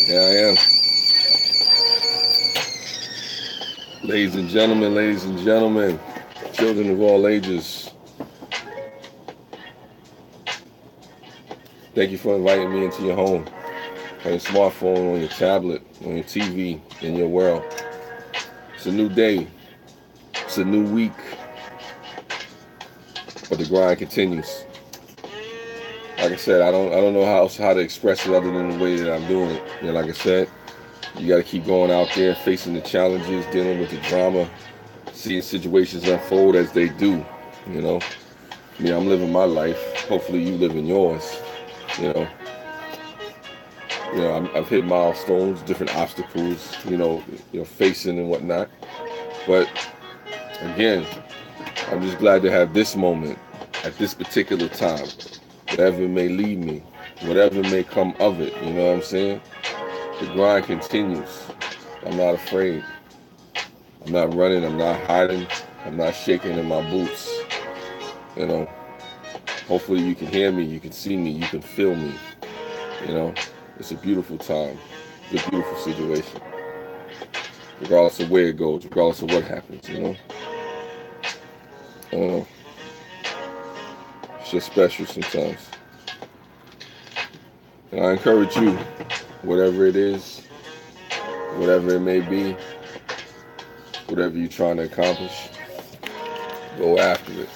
Here I am. Ladies and gentlemen, children of all ages, thank you for inviting me into your home, on your smartphone, on your tablet, on your TV, in your world. It's a new day. It's a new week. But the grind continues. Like I said, I don't know how to express it other than the way that I'm doing it. Like I said, you got to keep going out there, facing the challenges, dealing with the drama, seeing situations unfold as they do. You know, I'm living my life. Hopefully, you live in yours. You know, I've hit milestones, different obstacles. Facing and whatnot. But again, I'm just glad to have this moment at this particular time. Whatever may lead me, whatever may come of it. You know what I'm saying? The grind continues. I'm not afraid. I'm not running. I'm not hiding. I'm not shaking in my boots. You know, hopefully you can hear me, you can see me, you can feel me. It's a beautiful time. It's a beautiful situation. Regardless of where it goes, regardless of what happens, I don't know. It's just special sometimes. And I encourage you, whatever it is, whatever it may be, whatever you're trying to accomplish, go after it.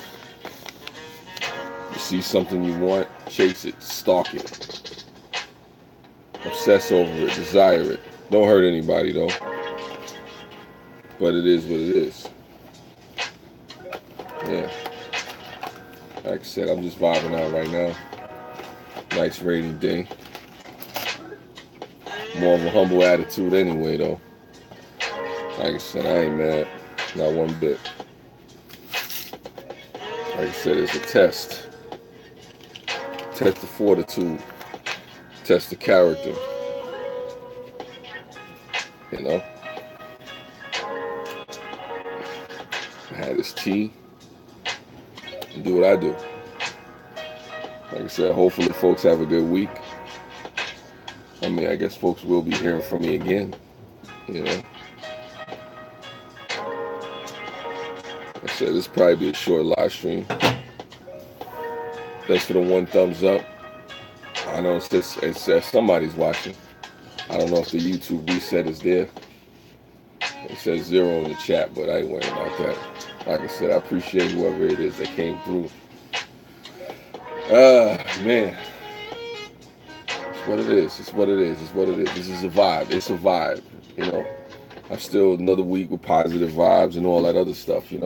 You see something you want, chase it, stalk it, obsess over it, desire it. Don't hurt anybody though, but it is what it is. Yeah. Like I said, I'm just vibing out right now. Nice rainy day. More of a humble attitude anyway though. Like I said, I ain't mad. Not one bit. Like I said, it's a test. Test the fortitude. Test the character. I had this tea. And do what I do. Like I said, hopefully folks have a good week. I guess folks will be hearing from me again. Like I said, this will probably be a short live stream. Thanks for the one thumbs up. I know it says somebody's watching. I don't know if the YouTube reset is there. It says 0 in the chat, but I ain't worried about that. Like I said, I appreciate whoever it is that came through. Man. It's what it is. It's what it is. It's what it is. This is a vibe. It's a vibe. I'm still another week with positive vibes and all that other stuff, I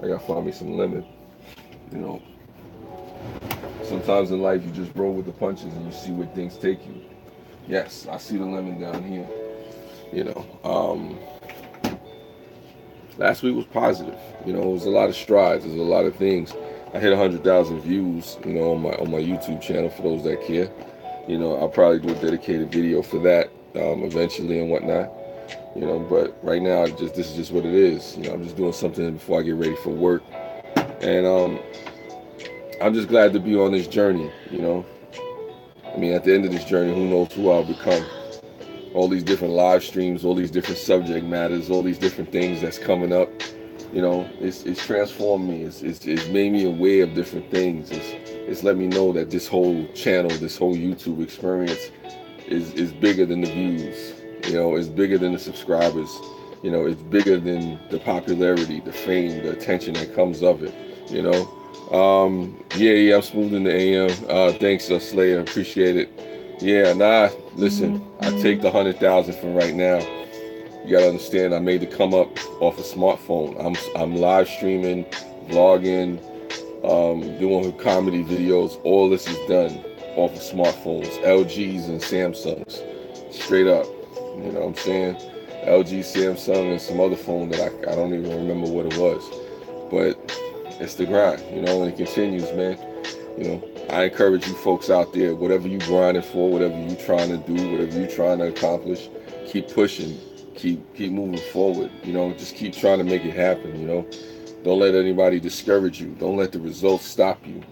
gotta find me some lemon. Sometimes in life you just roll with the punches and you see where things take you. Yes, I see the lemon down here. Last week was positive. It was a lot of strides. There's a lot of things. I hit 100,000 views, on my YouTube channel for those that care. I'll probably do a dedicated video for that eventually and whatnot. But right now, this is just what it is. I'm just doing something before I get ready for work, and I'm just glad to be on this journey. At the end of this journey, who knows who I'll become. All these different live streams, all these different subject matters, all these different things that's coming up. It's transformed me. It's made me aware of different things. It's let me know that this whole channel, this whole YouTube experience is bigger than the views. It's bigger than the subscribers. It's bigger than the popularity, the fame, the attention that comes of it. Yeah, I'm smooth in the AM. Thanks, Slayer. Appreciate it. Yeah, listen, I take the 100,000 from right now. You gotta understand, I made the come up off a smartphone. I'm live streaming, vlogging, doing comedy videos. All this is done off of smartphones, LGs and Samsungs, straight up. You know what I'm saying? LG, Samsung, and some other phone that I don't even remember what it was. But it's the grind, and it continues, man. I encourage you folks out there, whatever you grinding for, whatever you trying to do, whatever you trying to accomplish, keep pushing, keep moving forward. Just keep trying to make it happen. Don't let anybody discourage you. Don't let the results stop you.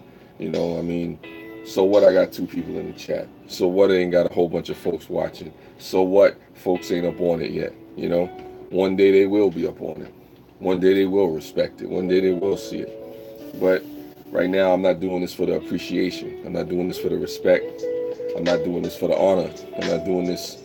So what, I got 2 people in the chat. So what, I ain't got a whole bunch of folks watching. So what, folks ain't up on it yet. You know, one day they will be up on it. One day they will respect it. One day they will see it. But right now, I'm not doing this for the appreciation. I'm not doing this for the respect. I'm not doing this for the honor. I'm not doing this,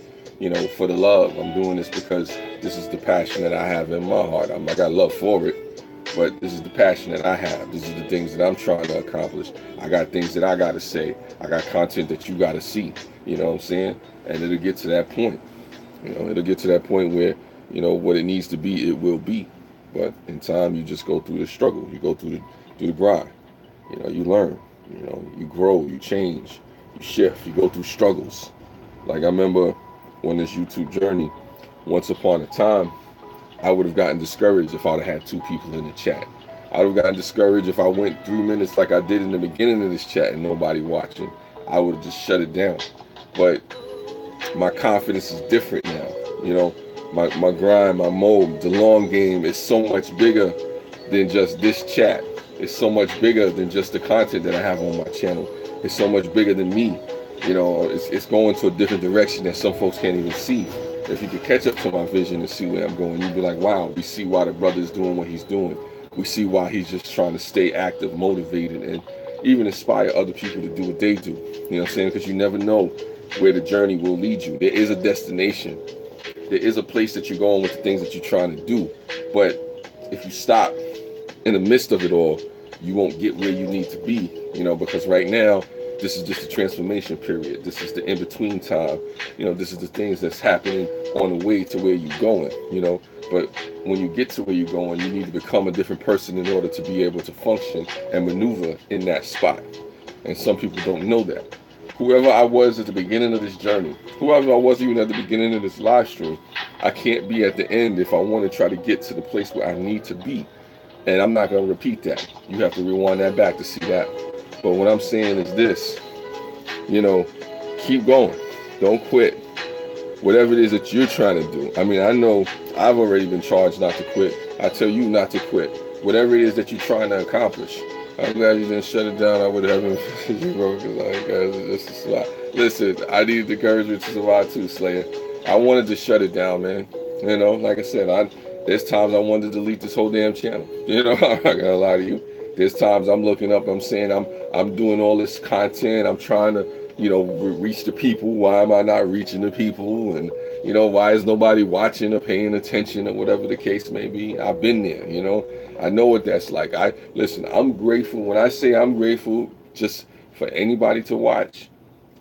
for the love. I'm doing this because this is the passion that I have in my heart. I got love for it, but this is the passion that I have. This is the things that I'm trying to accomplish. I got things that I got to say. I got content that you got to see. You know what I'm saying? And it'll get to that point. It'll get to that point where, what it needs to be, it will be. But in time, you just go through the struggle. You go through the grind. You learn. You grow. You change. You shift. You go through struggles. Like, I remember on this YouTube journey, once upon a time, I would have gotten discouraged if I'd have had 2 people in the chat. I would have gotten discouraged if I went 3 minutes like I did in the beginning of this chat and nobody watching. I would have just shut it down. But my confidence is different now. My grind, my mode, the long game is so much bigger than just this chat. It's so much bigger than just the content that I have on my channel. It's so much bigger than me. It's going to a different direction that some folks can't even see. If you could catch up to my vision and see where I'm going, you'd be like, wow, we see why the brother's doing what he's doing. We see why he's just trying to stay active, motivated, and even inspire other people to do what they do. You know what I'm saying? Because you never know where the journey will lead you. There is a destination. There is a place that you're going with the things that you're trying to do. But if you stop in the midst of it all, you won't get where you need to be, because right now, this is just a transformation period. This is the in-between time. This is the things that's happening on the way to where you're going, But when you get to where you're going, you need to become a different person in order to be able to function and maneuver in that spot. And some people don't know that. Whoever I was at the beginning of this journey, whoever I was even at the beginning of this live stream, I can't be at the end if I want to try to get to the place where I need to be. And I'm not going to repeat that. You have to rewind that back to see that. But what I'm saying is this, keep going. Don't quit. Whatever it is that you're trying to do. I mean, I know I've already been charged not to quit. I tell you not to quit. Whatever it is that you're trying to accomplish. I'm glad you didn't shut it down. I would have been broken. Like, guys, it's a lot. Listen, I needed the encouragement to survive too, Slayer. I wanted to shut it down, man. Like I said, there's times I wanted to delete this whole damn channel. I'm not gonna lie to you. There's times I'm looking up, I'm saying I'm doing all this content, I'm trying to, reach the people. Why am I not reaching the people? And, why is nobody watching or paying attention or whatever the case may be? I've been there, I know what that's like. Listen, I'm grateful. When I say I'm grateful just for anybody to watch,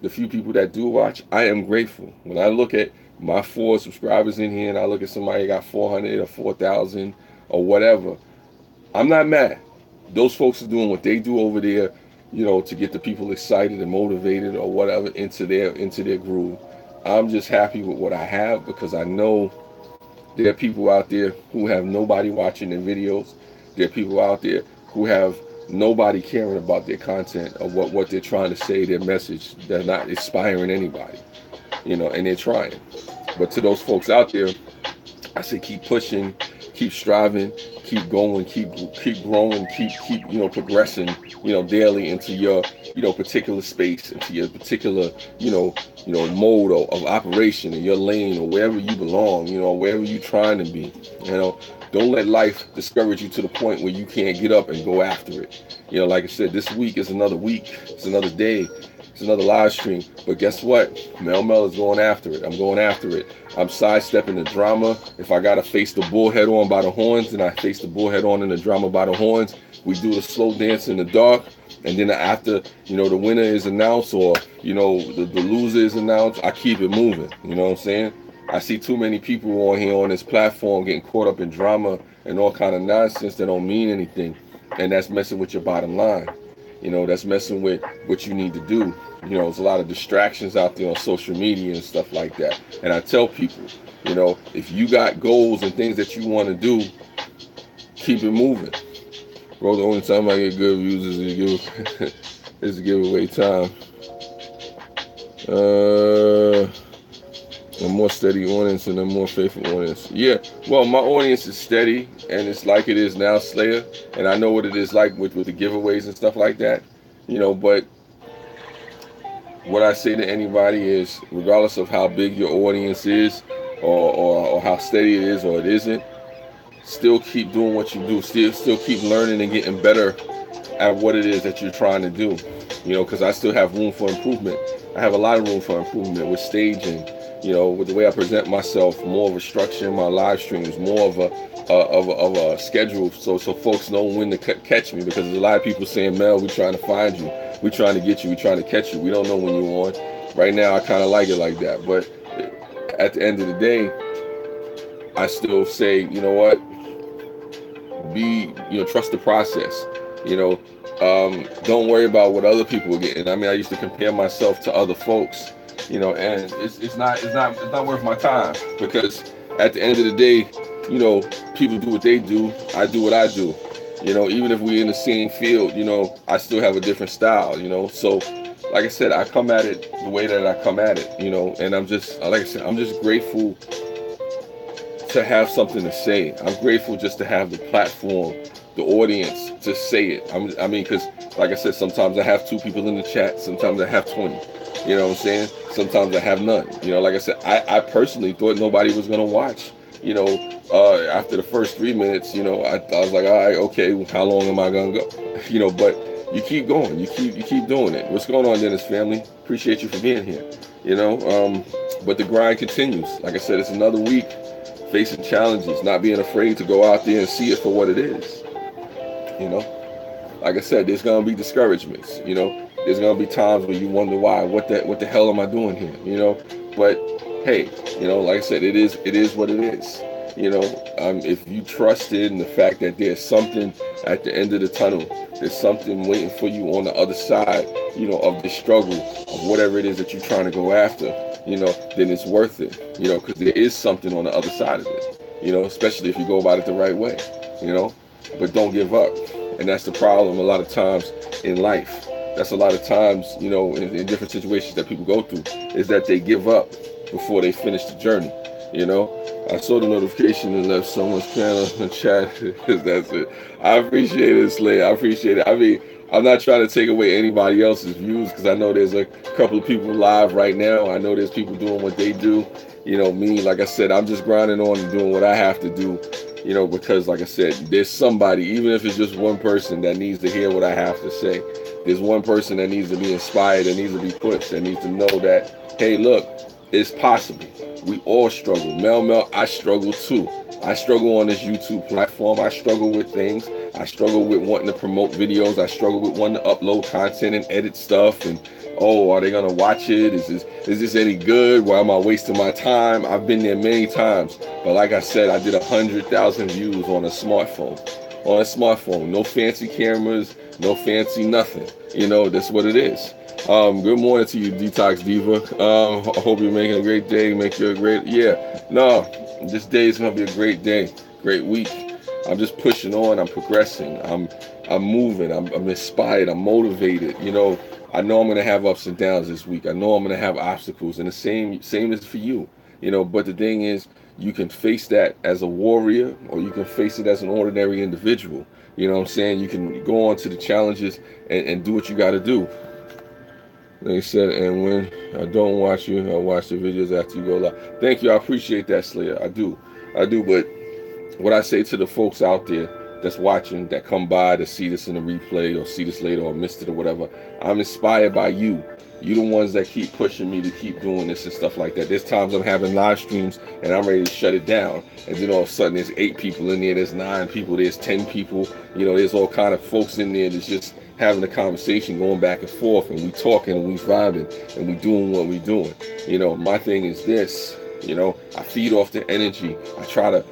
the few people that do watch, I am grateful. When I look at my 4 subscribers in here and I look at somebody got 400 or 4,000 or whatever, I'm not mad. Those folks are doing what they do over there, to get the people excited and motivated or whatever into their groove. I'm just happy with what I have because I know there are people out there who have nobody watching their videos. There are people out there who have nobody caring about their content or what they're trying to say, their message. They're not inspiring anybody, and they're trying. But to those folks out there, I say keep pushing, keep striving, keep going, keep growing, keep progressing, daily into your particular space, into your particular mode of operation in your lane or wherever you belong, wherever you're trying to be. Don't let life discourage you to the point where you can't get up and go after it. Like I said, this week is another week, it's another day, it's another live stream. But guess what? Mel is going after it. I'm going after it. I'm sidestepping the drama. If I gotta face the bull head on by the horns, then I face the bull head on in the drama by the horns. We do the slow dance in the dark, and then after the winner is announced or the loser is announced, I keep it moving. You know what I'm saying? I see too many people on here on this platform getting caught up in drama and all kind of nonsense that don't mean anything, and that's messing with your bottom line. That's messing with what you need to do. There's a lot of distractions out there on social media and stuff like that. And I tell people, if you got goals and things that you want to do, keep it moving. Bro, the only time I get good views is to give away time. A more steady audience and a more faithful audience. Yeah, well, my audience is steady, and it's like it is now, Slayer. And I know what it is like with the giveaways and stuff like that. But what I say to anybody is, regardless of how big your audience is, or how steady it is or it isn't, still keep doing what you do. Still keep learning and getting better at what it is that you're trying to do. Because I still have room for improvement. I have a lot of room for improvement with staging. With the way I present myself, more of a structure in my live streams, more of a schedule, so folks know when to catch me. Because there's a lot of people saying, Mel, we're trying to find you, we're trying to get you, we're trying to catch you. We don't know when you're on. Right now, I kind of like it like that. But at the end of the day, I still say, you know what? Trust the process. Don't worry about what other people are getting. I mean, I used to compare myself to other folks, and it's not worth my time, because at the end of the day, people do what they do. I do what I do. Even if we're in the same field, I still have a different style. So like I said, I come at it the way that I come at it. And I'm just, like I said, I'm just grateful to have something to say. I'm grateful just to have the platform, the audience to say it. I mean, because like I said, sometimes I have 2 people in the chat, sometimes I have 20. You know what I'm saying? Sometimes I have none. Like I said, I personally thought nobody was gonna watch. After the first 3 minutes, I was like, all right, okay, how long am I gonna go? But you keep going, you keep doing it. What's going on, Dennis family? Appreciate you for being here. But the grind continues. Like I said, it's another week facing challenges, not being afraid to go out there and see it for what it is. Like I said, there's gonna be discouragements. There's gonna be times where you wonder why, what the hell am I doing here? But hey, like I said, it is what it is. If you trust in the fact that there's something at the end of the tunnel, there's something waiting for you on the other side, of the struggle, of whatever it is that you're trying to go after, then it's worth it, because there is something on the other side of it, especially if you go about it the right way, but don't give up. And that's the problem a lot of times in life. That's a lot of times, in different situations that people go through, is that they give up before they finish the journey. I saw the notification and left someone's channel in the chat. That's it. I appreciate it, Slay. I appreciate it. I mean, I'm not trying to take away anybody else's views, because I know there's a couple of people live right now. I know there's people doing what they do. Me, like I said, I'm just grinding on and doing what I have to do, because like I said, there's somebody, even if it's just one person, that needs to hear what I have to say. There's one person that needs to be inspired, that needs to be pushed, that needs to know that, hey, look, it's possible. We all struggle. Mel, I struggle too. I struggle on this YouTube platform. I struggle with things. I struggle with wanting to promote videos. I struggle with wanting to upload content and edit stuff. And, oh, are they going to watch it? Is this any good? Why am I wasting my time? I've been there many times. But like I said, I did 100,000 views on a smartphone. No fancy cameras, no fancy nothing. That's what it is. Good morning to you, Detox Diva. I hope you're making a great day. This day is gonna be a great day, great week. I'm just pushing on. I'm progressing. I'm moving. I'm inspired. I'm motivated. I know I'm gonna have ups and downs this week. I know I'm gonna have obstacles, and the same is for you. But the thing is, you can face that as a warrior, or you can face it as an ordinary individual. You know what I'm saying? You can go on to the challenges and do what you got to do. Like I said, and when I don't watch you, I watch the videos after you go live. Thank you. I appreciate that, Slayer. I do. But what I say to the folks out there that's watching, that come by to see this in the replay or see this later or missed it or whatever, I'm inspired by you. You the ones that keep pushing me to keep doing this and stuff like that. There's times I'm having live streams and I'm ready to shut it down. And then all of a sudden there's 8 people in there, there's 9 people, there's 10 people. There's all kind of folks in there that's just having a conversation, going back and forth, and we talking and we vibing and we doing what we doing. My thing is this, I feed off the energy. I try to,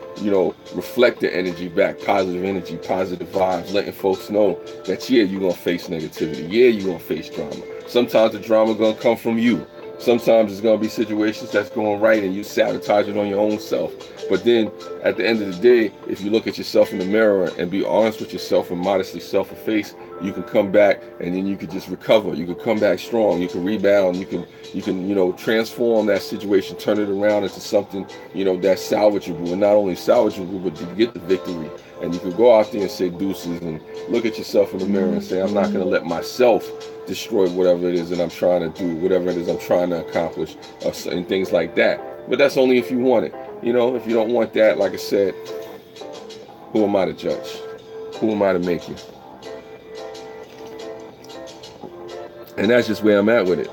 reflect the energy back, positive energy, positive vibes, letting folks know that, yeah, you're going to face negativity. Yeah, you're going to face drama. Sometimes the drama going to come from you. Sometimes it's going to be situations that's going right and you sabotage it on your own self. But then at the end of the day, if you look at yourself in the mirror and be honest with yourself and modestly self-efface, you can come back and then you can just recover. You can come back strong. You can rebound. You can transform that situation, turn it around into something, that's salvageable. And not only salvageable, but you get the victory. And you can go out there and say deuces and look at yourself in the mirror and say, I'm not going to let myself destroy whatever it is that I'm trying to do, whatever it is I'm trying to accomplish, and things like that. But that's only if you want it. You know, if you don't want that, like I said, who am I to judge? Who am I to make you? And that's just where I'm at with it.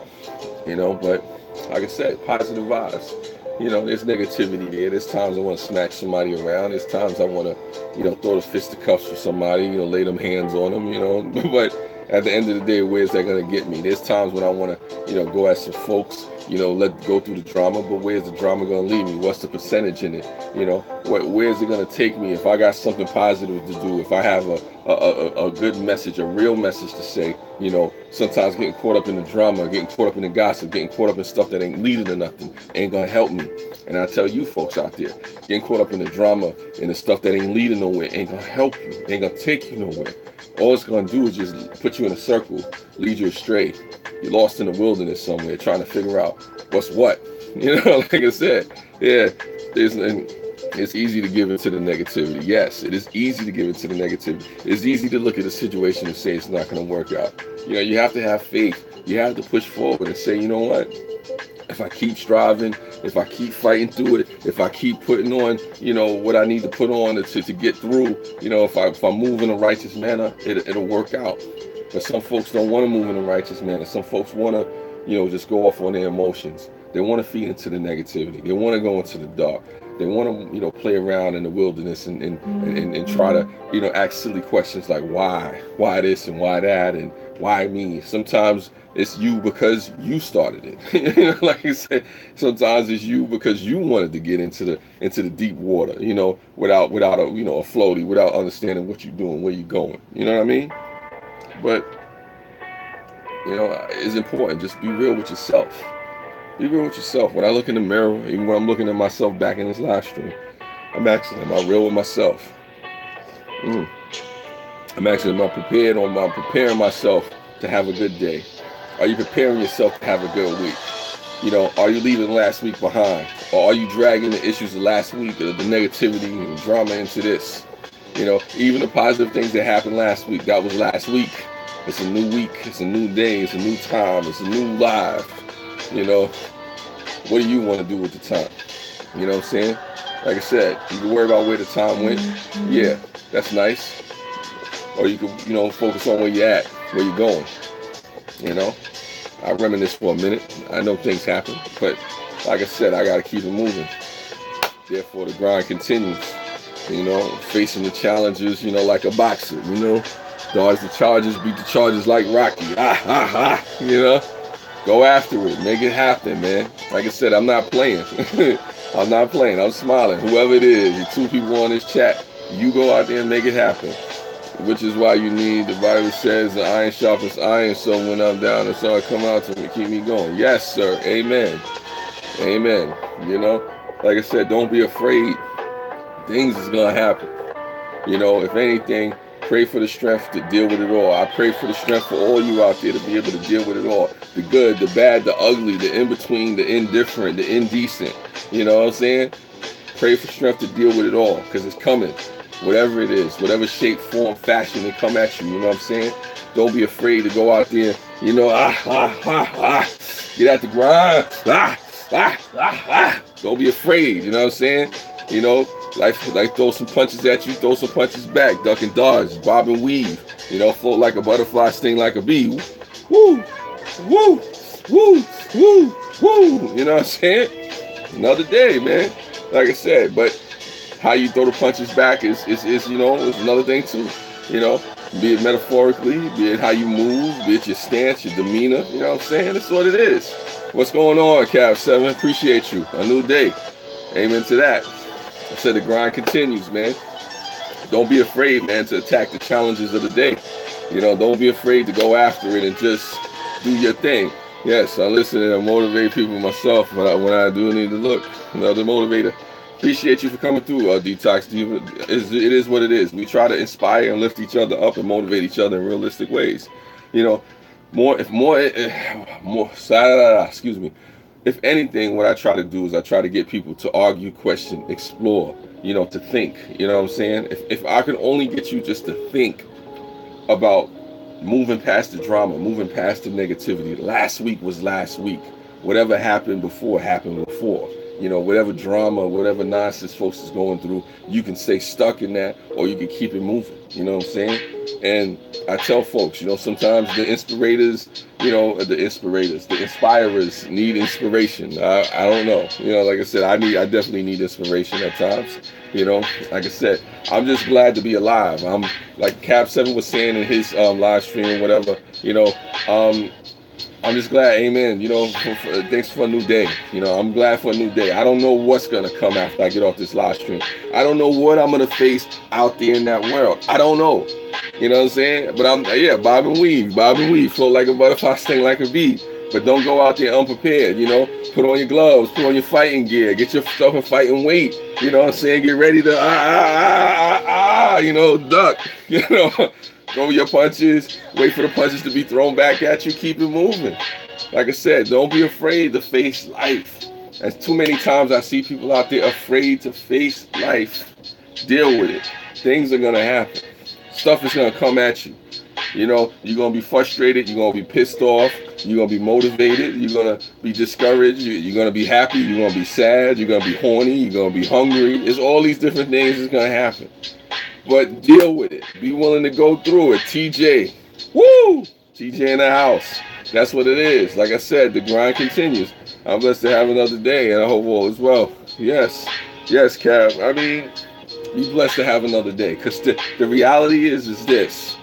You know, but like I said, positive vibes. You know, there's negativity there. There's times I want to smack somebody around. There's times I want to, you know, throw the fisticuffs for somebody, you know, lay them hands on them, you know. But at the end of the day, where's that going to get me? There's times when I want to, you know, go at some folks, you know, go through the drama, but where's the drama going to lead me? What's the percentage in it? You know, where's it going to take me? If I got something positive to do, if I have a good message, a real message to say, you know, sometimes getting caught up in the drama, getting caught up in the gossip, getting caught up in stuff that ain't leading to nothing, ain't going to help me. And I tell you folks out there, getting caught up in the drama and the stuff that ain't leading nowhere ain't going to help you, ain't going to take you nowhere. All it's going to do is just put you in a circle, lead you astray. You're lost in the wilderness somewhere trying to figure out what's what. You know, like I said, yeah, it's easy to give into the negativity. Yes, it is easy to give into the negativity. It's easy to look at a situation and say it's not going to work out. You know, you have to have faith. You have to push forward and say, you know what? If I keep striving, if I keep fighting through it, if I keep putting on, you know, what I need to put on to get through, you know, if I move in a righteous manner, it'll work out. But some folks don't want to move in a righteous manner. Some folks want to, you know, just go off on their emotions. They want to feed into the negativity. They want to go into the dark. They want to, you know, play around in the wilderness and try to, you know, ask silly questions like why this and why that and why me. Sometimes it's you because you started it. You know, like I said, sometimes it's you because you wanted to get into the deep water, you know, without a, you know, a floaty, without understanding what you're doing, where you're going. You know what I mean? But, you know, it's important. Just be real with yourself. Be real with yourself. When I look in the mirror, even when I'm looking at myself back in this live stream, am I real with myself? Am I prepared, or am I preparing myself to have a good day? Are you preparing yourself to have a good week? You know, are you leaving last week behind? Or are you dragging the issues of last week, the negativity and drama into this? You know, even the positive things that happened last week, that was last week. It's a new week, it's a new day, it's a new time, it's a new life. You know, what do you want to do with the time? You know what I'm saying? Like I said, you can worry about where the time went. Yeah, that's nice. Or you can, you know, focus on where you're at, where you're going. You know, I reminisce for a minute. I know things happen, but like I said, I got to keep it moving. Therefore, the grind continues. You know, facing the challenges, you know, like a boxer, you know, dodge the charges, beat the charges like Rocky. You know, go after it, make it happen, man. Like I said, I'm not playing. I'm not playing. I'm smiling. Whoever it is, you two people on this chat, you go out there and make it happen. Which is why you need, the Bible says, the iron sharpens iron, so when I'm down, the sun come out to me, keep me going. Yes, sir. Amen. Amen. You know, like I said, don't be afraid. Things is going to happen. You know, if anything, pray for the strength to deal with it all. I pray for the strength for all you out there to be able to deal with it all. The good, the bad, the ugly, the in-between, the indifferent, the indecent. You know what I'm saying? Pray for strength to deal with it all, because it's coming. Whatever it is, whatever shape, form, fashion they come at you, you know what I'm saying? Don't be afraid to go out there, you know, get at the grind, Don't be afraid, you know what I'm saying? You know, like throw some punches at you, throw some punches back, duck and dodge, bob and weave, you know, float like a butterfly, sting like a bee. Woo, woo, woo, woo, woo, you know what I'm saying? Another day, man, like I said, but how you throw the punches back is you know, is another thing too. You know, be it metaphorically, be it how you move, be it your stance, your demeanor. You know what I'm saying? That's what it is. What's going on, Cav 7? Appreciate you. A new day. Amen to that. I said the grind continues, man. Don't be afraid, man, to attack the challenges of the day. You know, don't be afraid to go after it and just do your thing. Yes, I listen and I motivate people myself, but when I do need to look, another motivator. Appreciate you for coming through, Detox Diva. It is what it is. We try to inspire and lift each other up and motivate each other in realistic ways. You know, excuse me. If anything, what I try to do is I try to get people to argue, question, explore, you know, to think. You know what I'm saying? If I can only get you just to think about moving past the drama, moving past the negativity. Last week was last week. Whatever happened before happened before. You know, whatever drama, whatever nonsense folks is going through, you can stay stuck in that, or you can keep it moving. You know what I'm saying? And I tell folks, you know, sometimes the inspirers need inspiration. I don't know. You know, like I said, I definitely need inspiration at times. You know, like I said, I'm just glad to be alive. I'm like Cap 7 was saying in his live stream, whatever. You know, I'm just glad, amen. You know, thanks for a new day. You know, I'm glad for a new day. I don't know what's going to come after I get off this live stream. I don't know what I'm going to face out there in that world. I don't know. You know what I'm saying? But yeah, bob and weave, float like a butterfly, sting like a bee. But don't go out there unprepared, you know. Put on your gloves, put on your fighting gear, get yourself in fighting weight. You know what I'm saying? Get ready to, you know, duck, you know. Throw your punches, wait for the punches to be thrown back at you, keep it moving. Like I said, don't be afraid to face life. As too many times I see people out there afraid to face life. Deal with it. Things are going to happen. Stuff is going to come at you. You know, you're going to be frustrated, you're going to be pissed off, you're going to be motivated, you're going to be discouraged, you're going to be happy, you're going to be sad, you're going to be horny, you're going to be hungry. It's all these different things that's going to happen. But deal with it. Be willing to go through it. TJ. Woo! TJ in the house. That's what it is. Like I said, the grind continues. I'm blessed to have another day, and I hope all is well. Yes. Yes, Cap. I mean, be blessed to have another day. Because the reality is this.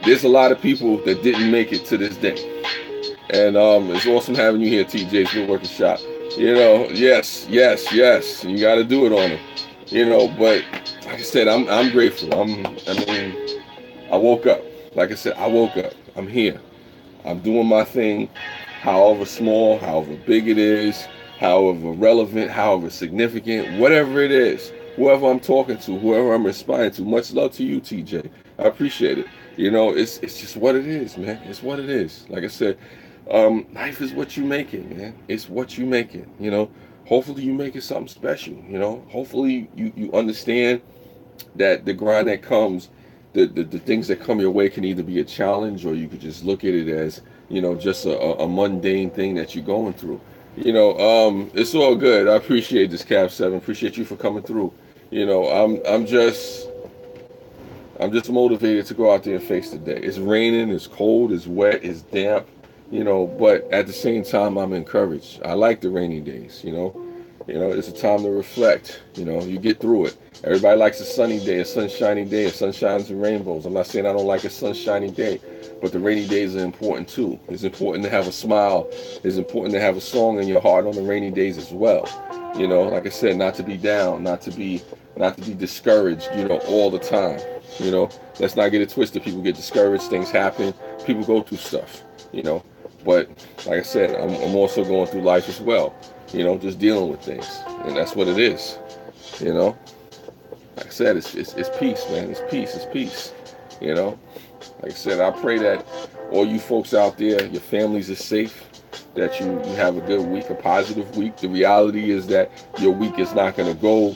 There's a lot of people that didn't make it to this day. And it's awesome having you here, TJ's Woodworking Shop. You know, yes. You got to do it on them. You know, but like I said, I'm grateful. I woke up. Like I said, I woke up. I'm here. I'm doing my thing, however small, however big it is, however relevant, however significant, whatever it is, whoever I'm talking to, whoever I'm inspiring to. Much love to you, TJ. I appreciate it. You know, it's just what it is, man. It's what it is. Like I said, life is what you make it, man. It's what you make it, you know. Hopefully you make it something special, you know. Hopefully you understand that the grind that comes, the things that come your way can either be a challenge, or you could just look at it as, you know, just a mundane thing that you're going through. You know, it's all good. I appreciate this, Cap 7. Appreciate you for coming through. You know, I'm just motivated to go out there and face the day. It's raining, it's cold, it's wet, it's damp. You know, but at the same time, I'm encouraged. I like the rainy days, you know. You know, it's a time to reflect. You know, you get through it. Everybody likes a sunny day, a sunshiny day, a sunshines and rainbows. I'm not saying I don't like a sunshiny day, but the rainy days are important too. It's important to have a smile. It's important to have a song in your heart on the rainy days as well. You know, like I said, not to be down, not to be discouraged, you know, all the time. You know, let's not get it twisted. People get discouraged, things happen, people go through stuff, you know. But like I said, I'm also going through life as well, you know, just dealing with things, and that's what it is, you know. Like I said, it's peace, man. It's peace, you know. Like I said, I pray that all you folks out there, your families are safe, that you have a good week, a positive week. The reality is that your week is not going to go,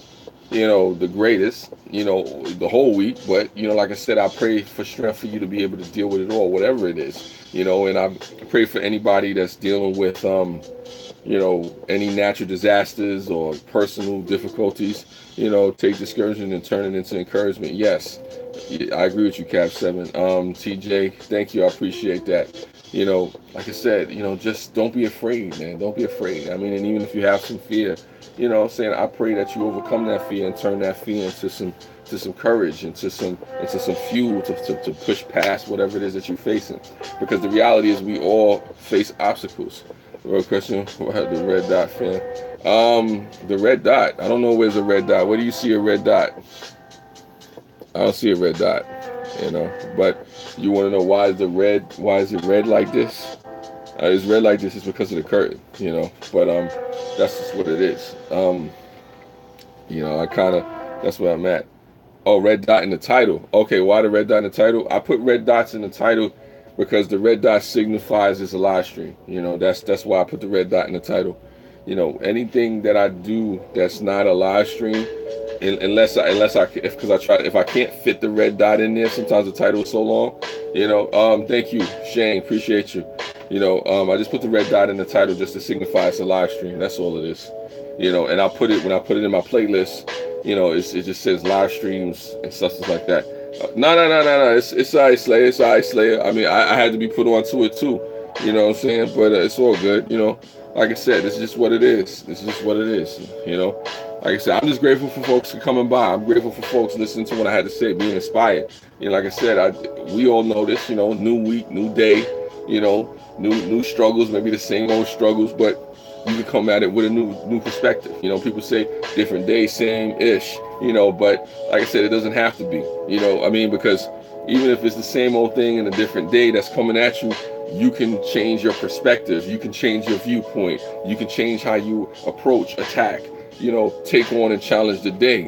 you know, the greatest, you know, the whole week. But, you know, like I said, I pray for strength for you to be able to deal with it all, whatever it is, you know. And I pray for anybody that's dealing with, you know, any natural disasters or personal difficulties, you know, take discouragement and turn it into encouragement. Yes, I agree with you, Cap 7. TJ, thank you. I appreciate that. You know, like I said, you know, just don't be afraid, man. Don't be afraid. I mean, and even if you have some fear, you know, saying, I pray that you overcome that fear and turn that fear into some courage, into some fuel to push past whatever it is that you're facing. Because the reality is we all face obstacles. Real question, the red dot fan. The red dot. I don't know where's the red dot. Where do you see a red dot? I don't see a red dot, you know. But you want to know why is it red like this? It's red like this is because of the curtain, you know. But that's just what it is. You know, that's where I'm at. Oh, red dot in the title. Okay, why the red dot in the title? I put red dots in the title because the red dot signifies it's a live stream. You know, that's why I put the red dot in the title. You know, anything that I do that's not a live stream, Because I try, if I can't fit the red dot in there, sometimes the title is so long. Thank you, Shane, appreciate you. I just put the red dot in the title just to signify it's a live stream. That's all it is. And I'll put it when I put it in my playlist. It just says live streams and stuff like that. No. It's all right, Slayer. It's all right, Slayer. I mean, I had to be put onto it too. You know what I'm saying? But it's all good. Like I said, this is just what it is. This is just what it is. Like I said, I'm just grateful for folks coming by. I'm grateful for folks listening to what I had to say, being inspired. Like I said, we all know this. New week, new day. New struggles, maybe the same old struggles, but you can come at it with a new perspective. People say different day, same ish. But like I said, it doesn't have to be. Because even if it's the same old thing in a different day that's coming at you, you can change your perspective. You can change your viewpoint. You can change how you approach, attack. Take on and challenge the day.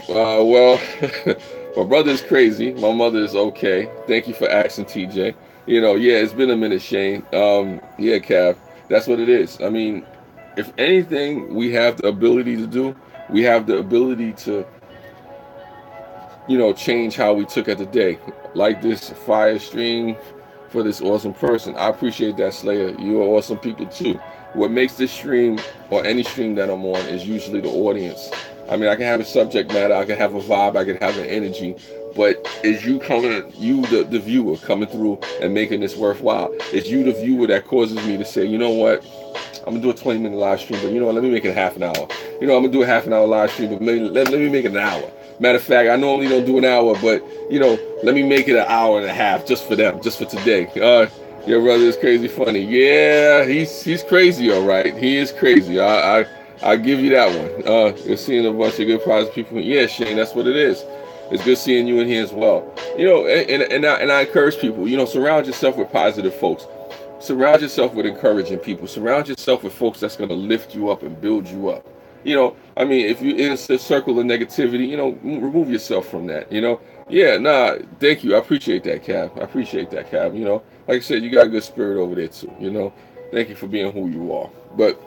Well, my brother is crazy. My mother is okay. Thank you for asking, TJ. Yeah, it's been a minute, Shane. Yeah, Cav, that's what it is. I mean, if anything, we have the ability to do. We have the ability to, change how we took at the day. Like this fire stream for this awesome person. I appreciate that, Slayer. You are awesome people too. What makes this stream or any stream that I'm on is usually the audience. I mean, I can have a subject matter, I can have a vibe, I can have an energy, but it's you the viewer coming through and making this worthwhile. It's you, the viewer, that causes me to say, you know what, I'm gonna do a 20-minute live stream, but let me make it half an hour. I'm gonna do a half an hour live stream, but let me make it an hour. Matter of fact, I normally don't do an hour, but let me make it an hour and a half just for them, just for today. Your brother is crazy funny. Yeah, he's crazy, all right. He is crazy. I give you that one. You're seeing a bunch of good positive people. Yeah, Shane, that's what it is. It's good seeing you in here as well. And I encourage people. Surround yourself with positive folks. Surround yourself with encouraging people. Surround yourself with folks that's going to lift you up and build you up. I mean, if you're in a circle of negativity, remove yourself from that. Yeah, nah, thank you. I appreciate that, Cav. Like I said, you got a good spirit over there too. Thank you for being who you are. But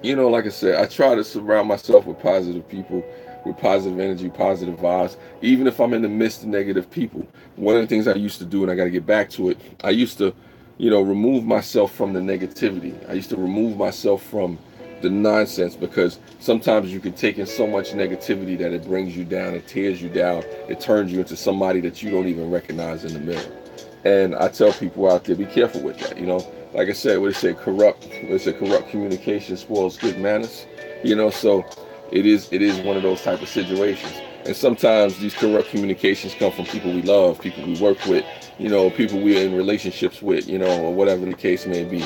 like I said, I try to surround myself with positive people, with positive energy, positive vibes, even if I'm in the midst of negative people. One of the things I used to do, and I got to get back to it, I used to, remove myself from the negativity. I used to remove myself from the nonsense, because sometimes you can take in so much negativity that it brings you down, it tears you down, it turns you into somebody that you don't even recognize in the mirror. And I tell people out there, be careful with that. Like I said, corrupt communication spoils good manners. So it is one of those type of situations. And sometimes these corrupt communications come from people we love, people we work with, people we're in relationships with, or whatever the case may be.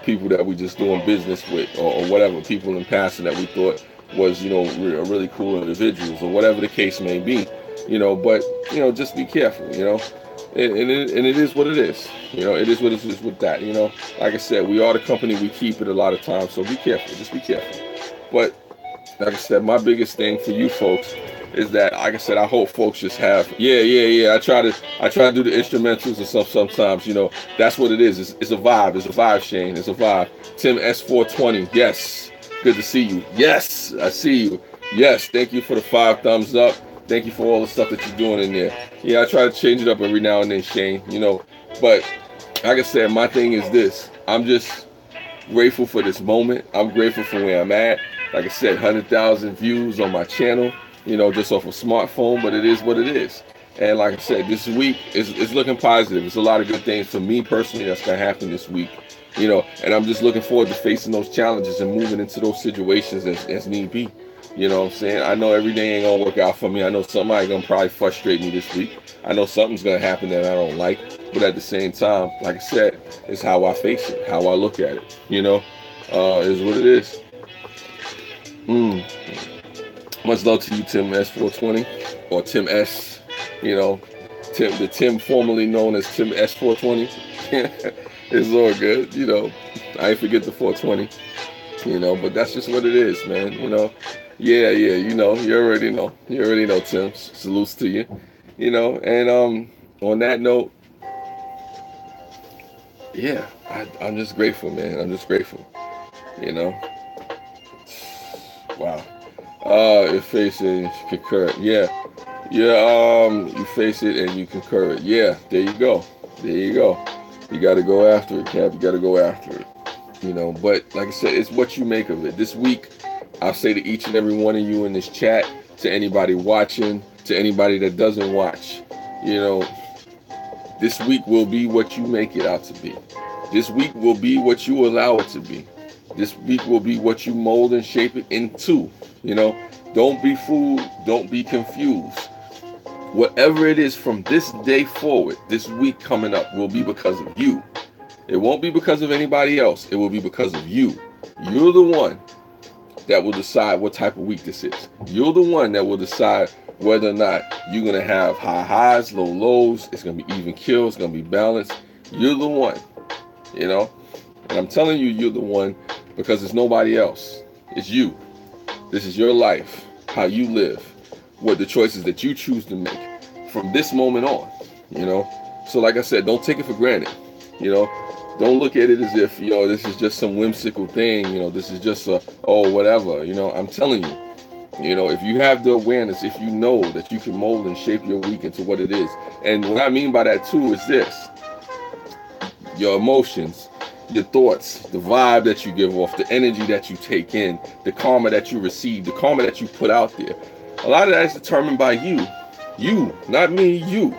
People that we just doing business with, or whatever, people in passing that we thought was, really cool individuals, or whatever the case may be. But just be careful. And it is what it is. It is what it is with that. Like I said, we are the company we keep it a lot of times, so be careful. Just be careful. But like I said, my biggest thing for you folks is that, like I said, I hope folks just have, I try to do the instrumentals and stuff sometimes. That's what it is. It's a vibe. It's a vibe, Shane. It's a vibe. Tim S420. Yes, good to see you. Yes, I see you. Yes, thank you for the 5 thumbs up. Thank you for all the stuff that you're doing in there. Yeah, I try to change it up every now and then, Shane. But like I said, my thing is this. I'm just grateful for this moment. I'm grateful for where I'm at. Like I said, 100,000 views on my channel, just off a smartphone, but it is what it is. And like I said, this week is looking positive. It's a lot of good things for me personally that's going to happen this week, and I'm just looking forward to facing those challenges and moving into those situations as need be. You know what I'm saying? I know every day ain't going to work out for me. I know somebody going to probably frustrate me this week. I know something's going to happen that I don't like. But at the same time, like I said, it's how I face it, how I look at it, is what it is. Much love to you, Tim S420, or Tim S, Tim formerly known as Tim S420. It's all good, I ain't forget the 420, but that's just what it is, man, Yeah, you already know, Tim. Salutes to you, and on that note, yeah, I'm just grateful, man. I'm just grateful, Wow. You face it and concur it. Yeah. You face it and you concur it. Yeah, there you go. There you go. You got to go after it, Cap. You got to go after it. But like I said, it's what you make of it. This week, I'll say to each and every one of you in this chat, to anybody watching, to anybody that doesn't watch, you know, this week will be what you make it out to be. This week will be what you allow it to be. This week will be what you mold and shape it into. Don't be fooled. Don't be confused. Whatever it is from this day forward, this week coming up will be because of you. It won't be because of anybody else. It will be because of you. You're the one that will decide what type of week this is. You're the one that will decide whether or not you're going to have high highs, low lows. It's going to be even kill. It's going to be balanced. You're the one, And I'm telling you, you're the one because it's nobody else. It's you. This is your life, how you live, what the choices that you choose to make from this moment on, So like I said, don't take it for granted, Don't look at it as if, this is just some whimsical thing, this is just whatever, I'm telling you, if you have the awareness, if you know that you can mold and shape your week into what it is. And what I mean by that too is this: your emotions, your thoughts, the vibe that you give off, the energy that you take in, the karma that you receive, the karma that you put out there. A lot of that is determined by you. You, not me, you.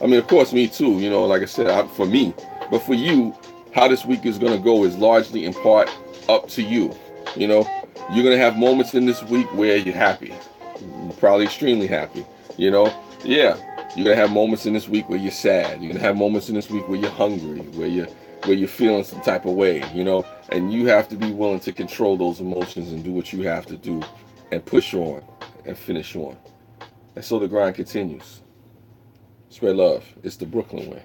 I mean, of course, me too, like I said, for me. But for you, how this week is going to go is largely in part up to you. You're going to have moments in this week where you're happy, probably extremely happy, Yeah, you're going to have moments in this week where you're sad. You're going to have moments in this week where you're hungry, where you're feeling some type of way, And you have to be willing to control those emotions and do what you have to do and push on and finish on. And so the grind continues. Spread love. It's the Brooklyn way.